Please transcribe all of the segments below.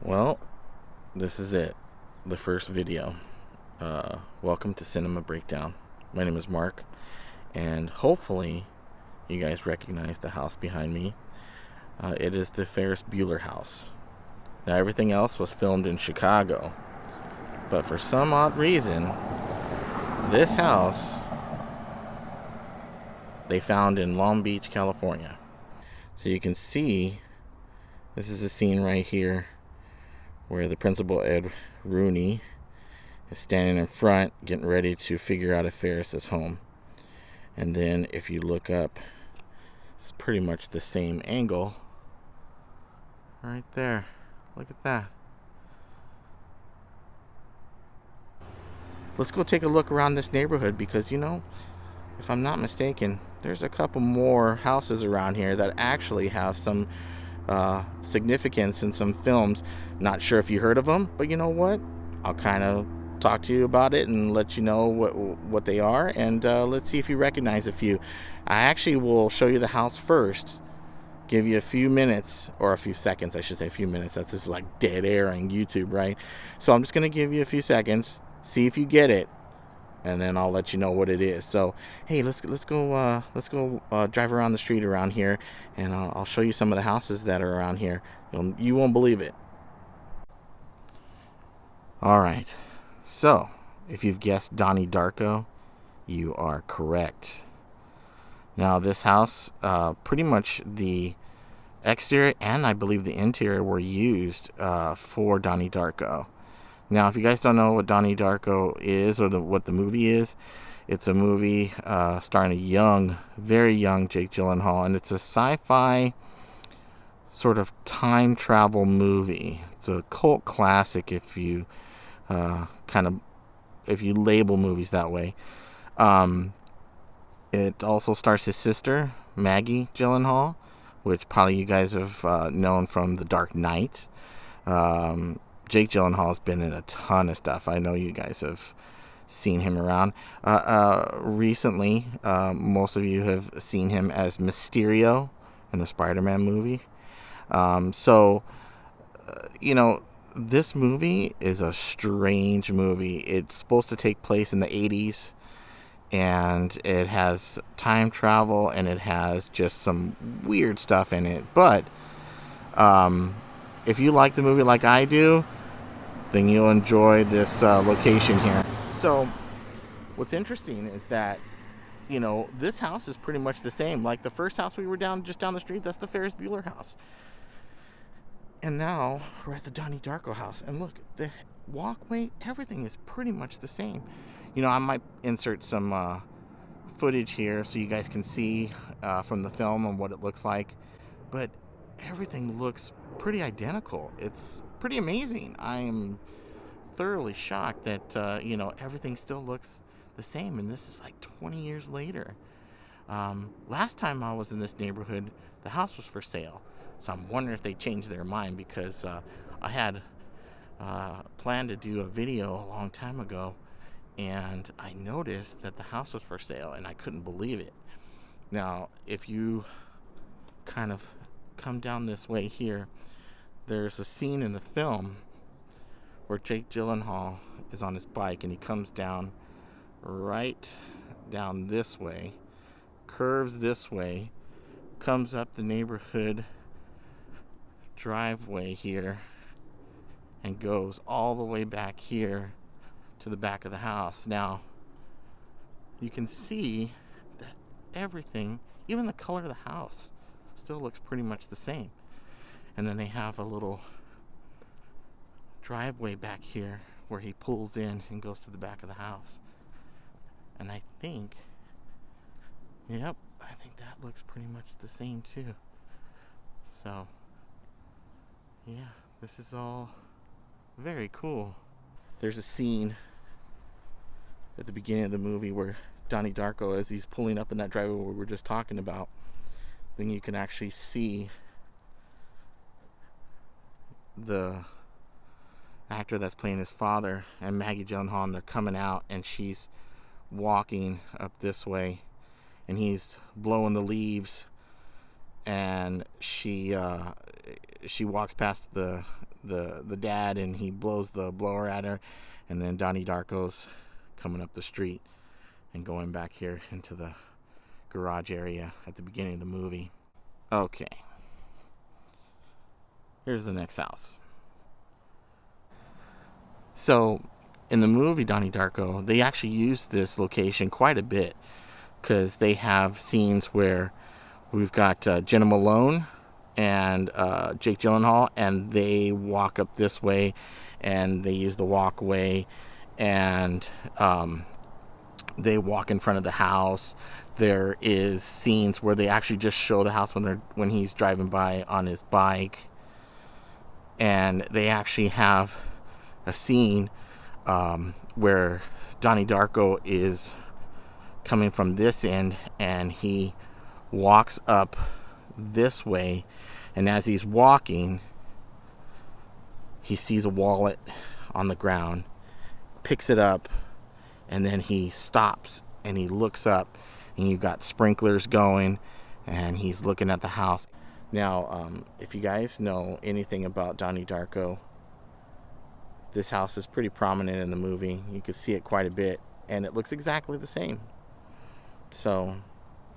Well, this is it. The first video. Welcome to Cinema Breakdown. My name is Mark, and hopefully you guys recognize the house behind me. It is the Ferris Bueller house. Now, everything else was filmed in Chicago, but for some odd reason, this house they found in Long Beach, California. So you can see, this is a scene right here where the principal, Ed Rooney, is standing in front getting ready to figure out if Ferris is home. And then if you look up, it's pretty much the same angle right there. Look at that. Let's go take a look around this neighborhood because, if I'm not mistaken, there's a couple more houses around here that actually have some significance in some films. Not sure if you heard of them, but you know what? I'll kind of talk to you about it and let you know what they are, and let's see if you recognize a few. I actually will show you the house first, give you a few minutes, or a few seconds, I should say. A few minutes, that's just like dead air on YouTube, right? So I'm just going to give you a few seconds, see if you get it, and then I'll let you know what it is. So hey, let's go drive around the street around here, and I'll show you some of the houses that are around here. You won't believe it. All right, so if you've guessed Donnie Darko, you are correct. Now this house, pretty much the exterior and I believe the interior were used for Donnie Darko. Now, if you guys don't know what Donnie Darko is, or what the movie is, it's a movie starring a young, very young Jake Gyllenhaal, and it's a sci-fi sort of time travel movie. It's a cult classic if you if you label movies that way. It also stars his sister, Maggie Gyllenhaal, which probably you guys have known from The Dark Knight. Jake Gyllenhaal has been in a ton of stuff. I know you guys have seen him around. Recently, most of you have seen him as Mysterio in the Spider-Man movie. This movie is a strange movie. It's supposed to take place in the 80s, and it has time travel, and it has just some weird stuff in it. But if you like the movie like I do, then you'll enjoy this location here. So what's interesting is that, this house is pretty much the same. Like the first house we were just down the street, that's the Ferris Bueller house. And now we're at the Donnie Darko house. And look, the walkway, everything is pretty much the same. I might insert some footage here so you guys can see from the film and what it looks like. But everything looks pretty identical. It's pretty amazing. I am thoroughly shocked that everything still looks the same, and this is like 20 years later. Last time I was in this neighborhood, the house was for sale, so I'm wondering if they changed their mind, because I had planned to do a video a long time ago, and I noticed that the house was for sale, and I couldn't believe it. Now, if you kind of come down this way here, there's a scene in the film where Jake Gyllenhaal is on his bike, and he comes down right down this way, curves this way, comes up the neighborhood driveway here, and goes all the way back here to the back of the house. Now, you can see that everything, even the color of the house, still looks pretty much the same. And then they have a little driveway back here where he pulls in and goes to the back of the house. And I think that looks pretty much the same too. So yeah, this is all very cool. There's a scene at the beginning of the movie where Donnie Darko, as he's pulling up in that driveway we were just talking about, then you can actually see the actor that's playing his father and Maggie Gyllenhaal, and they're coming out, and she's walking up this way, and he's blowing the leaves, and she walks past the the dad, and he blows the blower at her, and then Donnie Darko's coming up the street and going back here into the garage area at the beginning of the movie. Okay, here's the next house. So in the movie Donnie Darko, they actually use this location quite a bit, because they have scenes where we've got Jenna Malone and Jake Gyllenhaal, and they walk up this way, and they use the walkway, and they walk in front of the house. There is scenes where they actually just show the house when he's driving by on his bike, and they actually have a scene where Donnie Darko is coming from this end, and he walks up this way, and as he's walking, he sees a wallet on the ground, picks it up, and then he stops and he looks up, and you've got sprinklers going, and he's looking at the house. Now, if you guys know anything about Donnie Darko, this house is pretty prominent in the movie. You can see it quite a bit, and it looks exactly the same. So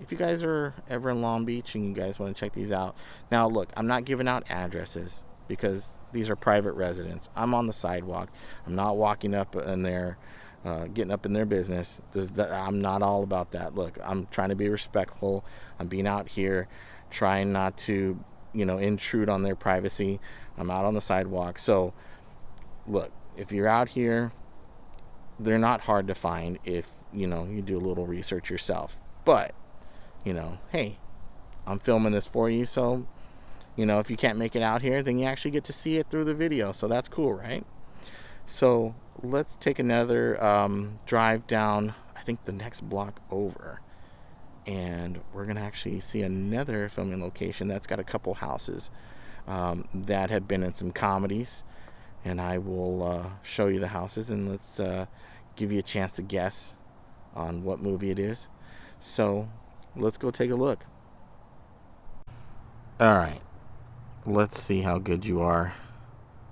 if you guys are ever in Long Beach and you guys want to check these out. Now look, I'm not giving out addresses because these are private residents. I'm on the sidewalk. I'm not walking up in there, getting up in their business. I'm not all about that. Look, I'm trying to be respectful. I'm being out here, trying not to, intrude on their privacy. I'm out on the sidewalk. So look, if you're out here, they're not hard to find if, you do a little research yourself. But, hey, I'm filming this for you, so, if you can't make it out here, then you actually get to see it through the video, so that's cool, right? So let's take another drive down, I think the next block over, and we're going to actually see another filming location that's got a couple houses that have been in some comedies, and I will show you the houses, and let's give you a chance to guess on what movie it is. So let's go take a look. All right, let's see how good you are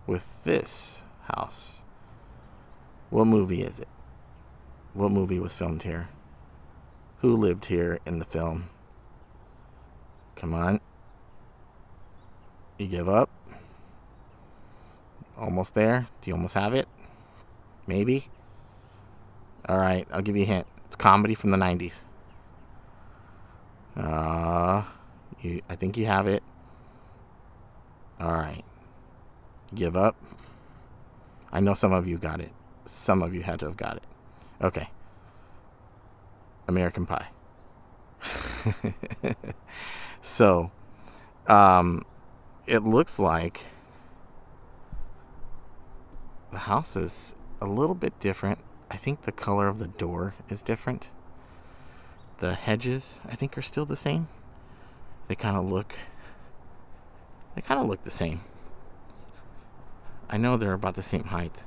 with this house. What movie is it? What movie was filmed here? Who lived here in the film? Come on. You give up? Almost there? Do you almost have it? Maybe? All right, I'll give you a hint. It's comedy from the 90s. I think you have it. All right. Give up? I know some of you got it. Some of you had to have got it. Okay. American Pie. So, it looks like the house is a little bit different. I think the color of the door is different. The hedges, I think, are still the same. They kind of look the same. I know they're about the same height,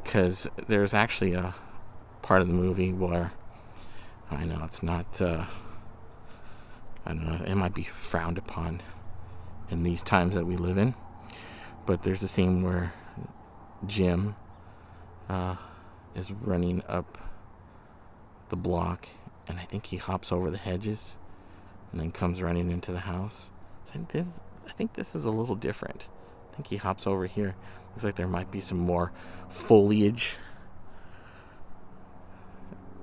because there's actually a part of the movie where, I know it's not, I don't know, it might be frowned upon in these times that we live in, but there's a scene where Jim is running up the block, and I think he hops over the hedges and then comes running into the house. So I think this is a little different. I think he hops over here. Looks like there might be some more foliage.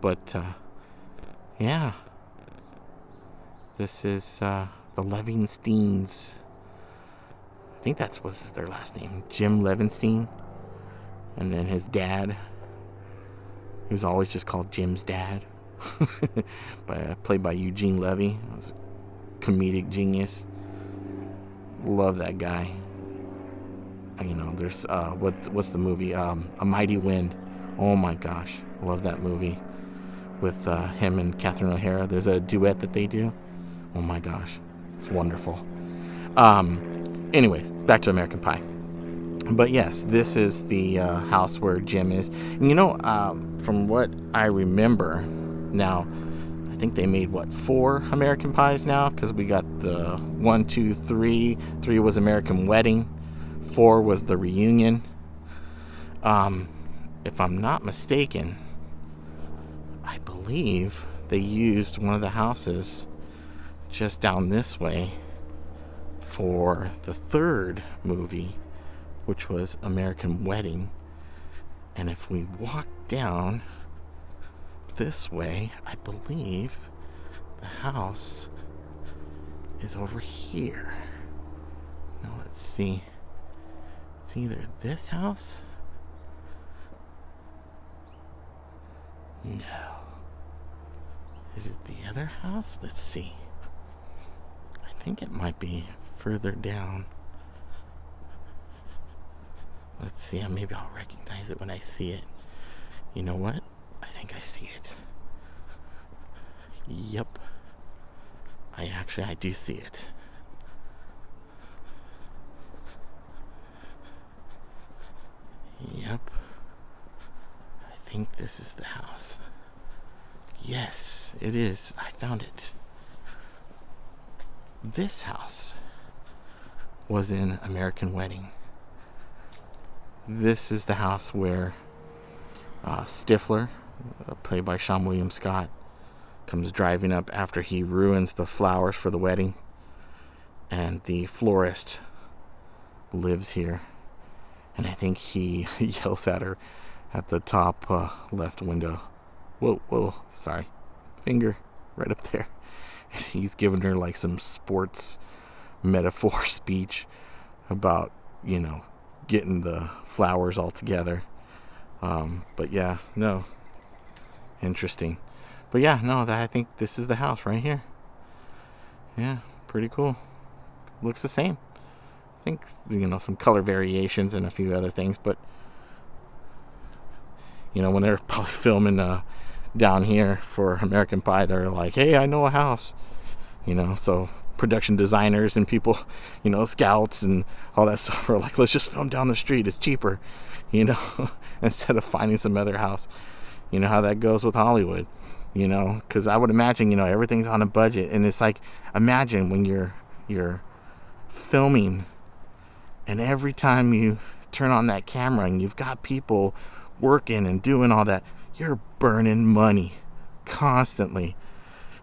But, yeah. This is the Levinsteins. I think that was their last name. Jim Levinstein. And then his dad, he was always just called Jim's dad. Played by Eugene Levy. He was a comedic genius. Love that guy. There's what's the movie? A Mighty Wind. Oh my gosh, love that movie with him and Catherine O'Hara. There's a duet that they do. Oh my gosh, it's wonderful. Anyways, back to American Pie. But yes, this is the house where Jim is. And from what I remember, now I think they made 4 American Pies now, because we got the 1, 2, 3. 3 was American Wedding. 4 was the reunion. If I'm not mistaken, I believe they used one of the houses just down this way for the 3rd movie, which was American Wedding. And if we walk down this way, I believe the house is over here. Now let's see. It's either this house. No. Is it the other house? Let's see. I think it might be further down. Let's see. Maybe I'll recognize it when I see it. You know what? I think I see it. Yep. I do see it. Yep. I think this is the house. Yes, it is. I found it. This house was in American Wedding. This is the house where Stifler, played by Sean William Scott, comes driving up after he ruins the flowers for the wedding. And the florist lives here. And I think he yells at her at the top left window. Whoa, sorry. Finger right up there. And he's giving her like some sports metaphor speech about, getting the flowers all together. But yeah, no. Interesting. But yeah, no, I think this is the house right here. Yeah, pretty cool. Looks the same. I think, some color variations and a few other things, but when they're probably filming down here for American Pie, they're like, hey, I know a house. So production designers and people, scouts and all that stuff are like, let's just film down the street. It's cheaper, instead of finding some other house. You know how that goes with Hollywood, because I would imagine, everything's on a budget. And it's like, imagine when you're filming and every time you turn on that camera and you've got people working and doing all that, you're burning money constantly.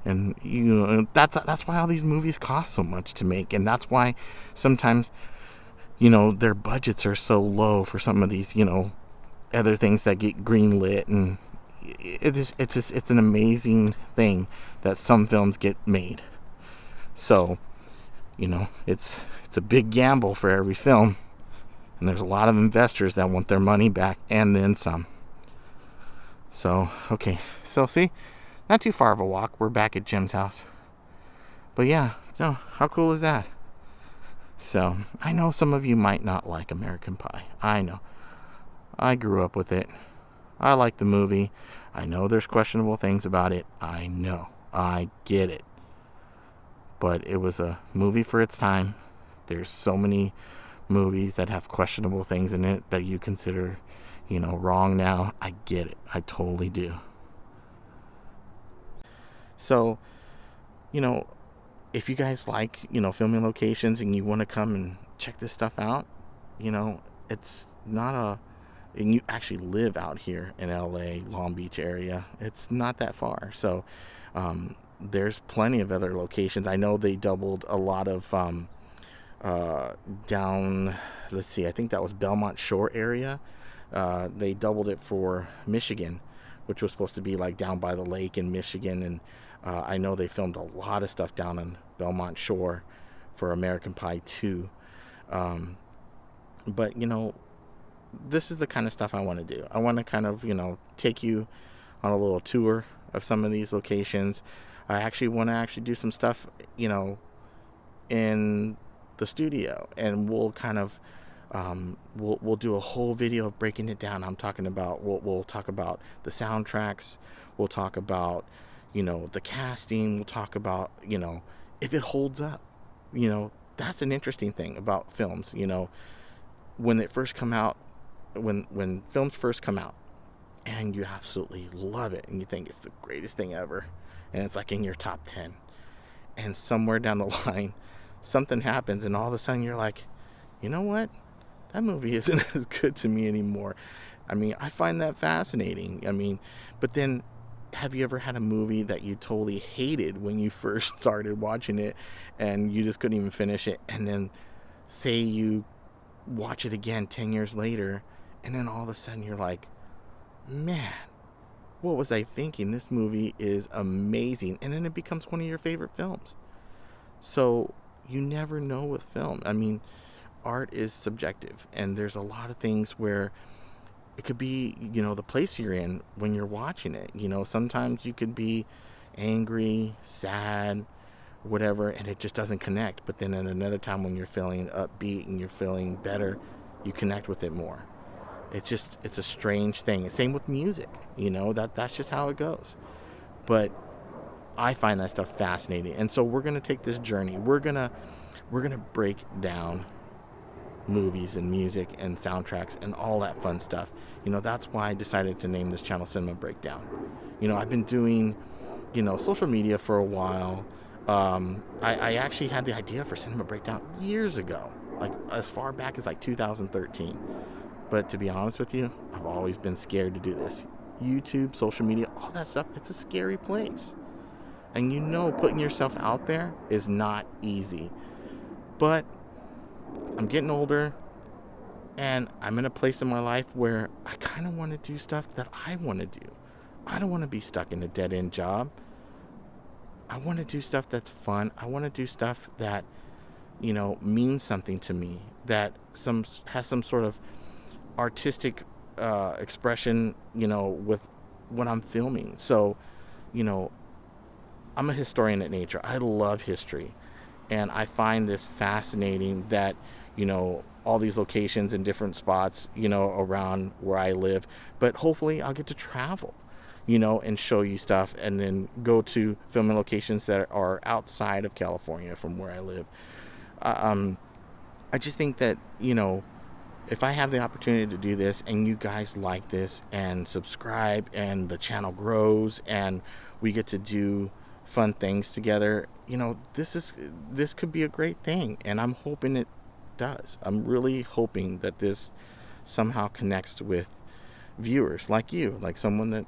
And that's why all these movies cost so much to make, and that's why sometimes their budgets are so low for some of these other things that get greenlit. And it's an amazing thing that some films get made. So it's a big gamble for every film, and there's a lot of investors that want their money back and then some. So okay, so see, not too far of a walk. We're back at Jim's house. But yeah, how cool is that? So I know some of you might not like American Pie. I know. I grew up with it. I like the movie. I know there's questionable things about it. I know. I get it. But it was a movie for its time. There's so many movies that have questionable things in it that you consider, wrong now. I get it. I totally do. So, if you guys like, filming locations and you want to come and check this stuff out, it's not and you actually live out here in LA, Long Beach area, it's not that far. So, there's plenty of other locations. I know they doubled a lot of down, let's see, I think that was Belmont Shore area. They doubled it for Michigan, which was supposed to be like down by the lake in Michigan. And I know they filmed a lot of stuff down in Belmont Shore for American Pie 2. But, this is the kind of stuff I want to do. I want to kind of, take you on a little tour of some of these locations. I actually want to do some stuff, in the studio, and we'll kind of we'll do a whole video of breaking it down. I'm talking about we'll talk about the soundtracks, we'll talk about the casting, we'll talk about if it holds up. That's an interesting thing about films. When it first come out, when films first come out and you absolutely love it and you think it's the greatest thing ever, and it's like in your top 10, and somewhere down the line something happens and all of a sudden you're like, you know what, that movie isn't as good to me anymore. I mean, I find that fascinating. I mean, but then have you ever had a movie that you totally hated when you first started watching it and you just couldn't even finish it, and then say you watch it again 10 years later, and then all of a sudden you're like, man, what was I thinking? This movie is amazing. And then it becomes one of your favorite films. So you never know with film. I mean, art is subjective, and there's a lot of things where it could be, the place you're in when you're watching it. Sometimes you could be angry, sad, whatever, and it just doesn't connect. But then at another time when you're feeling upbeat and you're feeling better, you connect with it more. It's a strange thing. Same with music, that's just how it goes. But I find that stuff fascinating. And so we're going to take this journey. We're going to break down movies and music and soundtracks and all that fun stuff. That's why I decided to name this channel Cinema Breakdown. I've been doing, social media for a while. I actually had the idea for Cinema Breakdown years ago, like as far back as like 2013. But to be honest with you, I've always been scared to do this. YouTube, social media, all that stuff, it's a scary place. And putting yourself out there is not easy. But I'm getting older, and I'm in a place in my life where I kind of want to do stuff that I want to do. I don't want to be stuck in a dead-end job. I want to do stuff that's fun. I want to do stuff that, means something to me, that has some sort of artistic expression, with what I'm filming. So, I'm a historian at nature. I love history. And I find this fascinating that, all these locations and different spots, around where I live. But hopefully I'll get to travel, and show you stuff, and then go to filming locations that are outside of California from where I live. I just think that, if I have the opportunity to do this and you guys like this and subscribe and the channel grows and we get to do fun things together, this could be a great thing, and I'm hoping it does. I'm really hoping that this somehow connects with viewers like you, like someone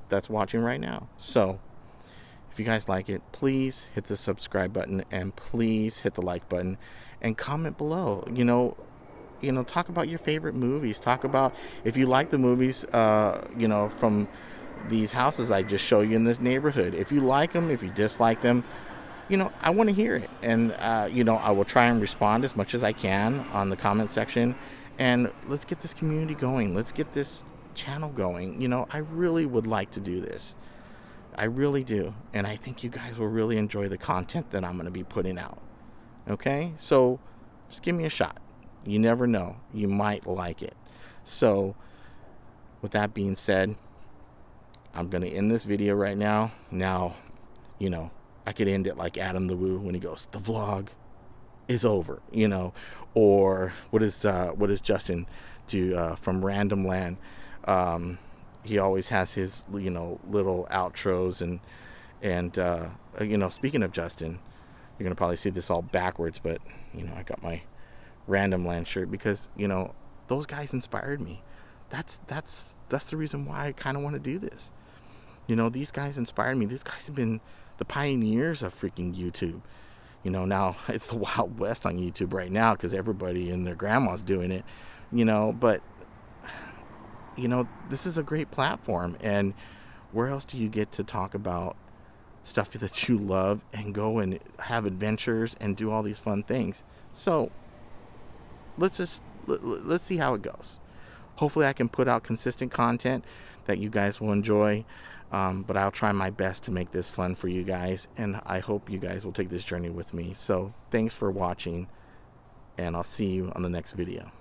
that's watching right now. So if you guys like it, please hit the subscribe button, and please hit the like button, and comment below. Talk about your favorite movies. Talk about if you like the movies, from these houses I just show you in this neighborhood. If you like them, if you dislike them, I want to hear it. And, I will try and respond as much as I can on the comment section. And let's get this community going. Let's get this channel going. I really would like to do this. I really do. And I think you guys will really enjoy the content that I'm going to be putting out. Okay? So just give me a shot. You never know. You might like it. So with that being said, I'm going to end this video right now. Now, I could end it like Adam the Woo when he goes, the vlog is over, or what does Justin do from Random Land? He always has his, little outros and speaking of Justin, you're going to probably see this all backwards, but, I got my Random Land shirt because, those guys inspired me. That's the reason why I kind of want to do this. These guys inspired me. These guys have been the pioneers of freaking YouTube. Now it's the Wild West on YouTube right now because everybody and their grandma's doing it, but, this is a great platform. And where else do you get to talk about stuff that you love and go and have adventures and do all these fun things? So let's see how it goes. Hopefully I can put out consistent content that you guys will enjoy. But I'll try my best to make this fun for you guys, and I hope you guys will take this journey with me. So thanks for watching, and I'll see you on the next video.